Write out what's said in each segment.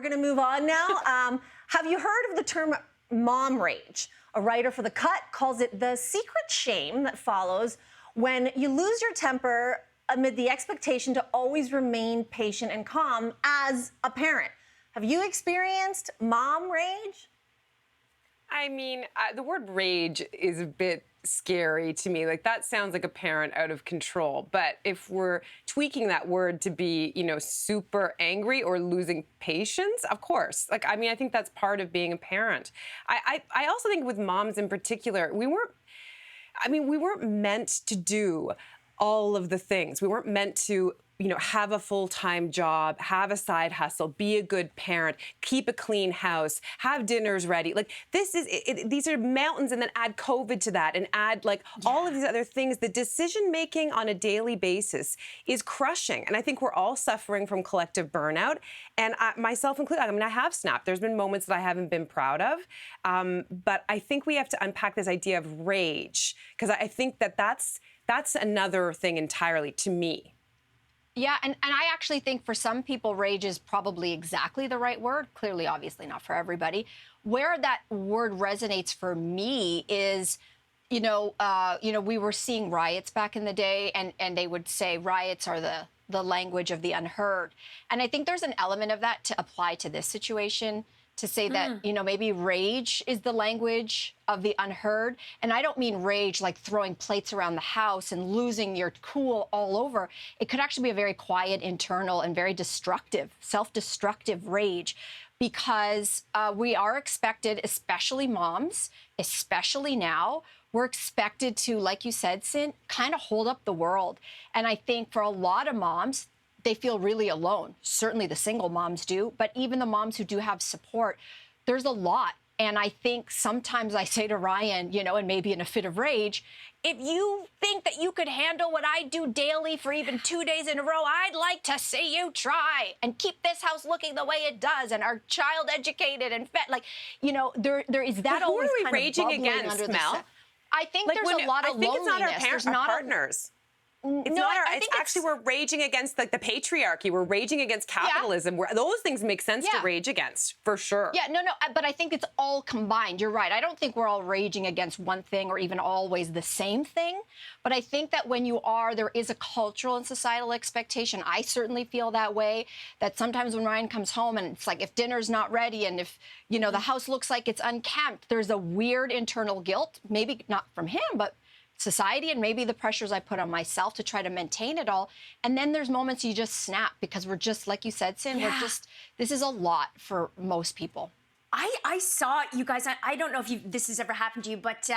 going to move on now. Have you heard of the term mom rage? A writer for The Cut calls it the secret shame that follows when you lose your temper amid the expectation to always remain patient and calm as a parent. Have you experienced mom rage? I mean, the word rage is a bit scary to me. Like, that sounds like a parent out of control. But if we're tweaking that word to be, super angry or losing patience, of course. Like, I mean, I think that's part of being a parent. I also think with moms in particular, we weren't meant to do all of the things. We weren't meant to have a full-time job, have a side hustle, be a good parent, keep a clean house, have dinners ready. Like, these are mountains, and then add COVID to that and add all of these other things. The decision-making on a daily basis is crushing. And I think we're all suffering from collective burnout, and myself included. I mean, I have snapped. There's been moments that I haven't been proud of. But I think we have to unpack this idea of rage, because I think that's another thing entirely to me. Yeah, and I actually think for some people, rage is probably exactly the right word. Clearly, obviously not for everybody. Where that word resonates for me is, we were seeing riots back in the day, and they would say riots are the language of the unheard. And I think there's an element of that to apply to this situation, to say that, maybe rage is the language of the unheard. And I don't mean rage like throwing plates around the house and losing your cool all over. It could actually be a very quiet, internal, and very destructive, self-destructive rage, because we are expected, especially moms, especially now, we're expected to, like you said, Cyn, kind of hold up the world. And I think for a lot of moms, they feel really alone. Certainly the single moms do, but even the moms who do have support, there's a lot. And I think sometimes I say to Ryan, and maybe in a fit of rage, if you think that you could handle what I do daily for even 2 days in a row, I'd like to see you try and keep this house looking the way it does and our child educated and fed. There is that always who are we kind of raging bubbling against, under Mel? I think there's a lot of loneliness. I think it's not our partners. It's actually we're raging against the patriarchy. We're raging against capitalism. Those things make sense to rage against, for sure. Yeah, no, but I think it's all combined. You're right. I don't think we're all raging against one thing or even always the same thing. But I think that when there is a cultural and societal expectation. I certainly feel that way, that sometimes when Ryan comes home and it's like, if dinner's not ready and if, the house looks like it's unkempt, there's a weird internal guilt, maybe not from him, but society, and maybe the pressures I put on myself to try to maintain it all. And then there's moments you just snap, because we're just, like you said, Cyn, this is a lot for most people. I saw, you guys, I don't know if this has ever happened to you, but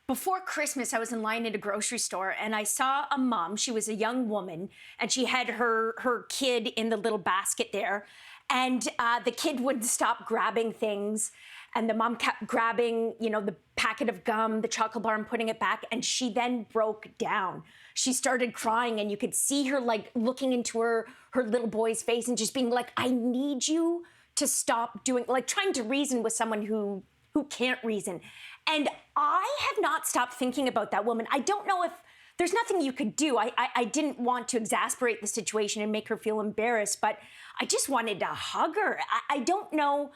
before Christmas, I was in line at a grocery store, and I saw a mom. She was a young woman, and she had her kid in the little basket there, and the kid wouldn't stop grabbing things. And the mom kept grabbing, the packet of gum, the chocolate bar, and putting it back. And she then broke down. She started crying, and you could see her looking into her little boy's face and just being like, I need you to stop doing, trying to reason with someone who can't reason. And I have not stopped thinking about that woman. I don't know if there's nothing you could do. I didn't want to exasperate the situation and make her feel embarrassed, but I just wanted to hug her. I don't know.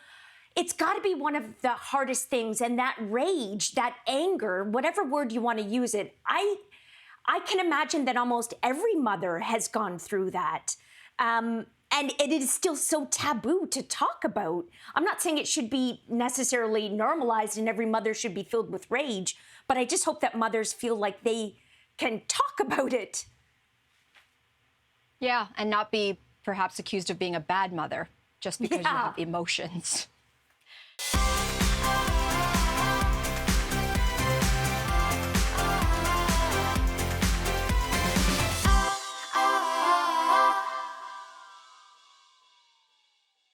It's got to be one of the hardest things. And that rage, that anger, whatever word you want to use it, I can imagine that almost every mother has gone through that. And it is still so taboo to talk about. I'm not saying it should be necessarily normalized and every mother should be filled with rage, but I just hope that mothers feel like they can talk about it. Yeah, and not be perhaps accused of being a bad mother just because you have emotions.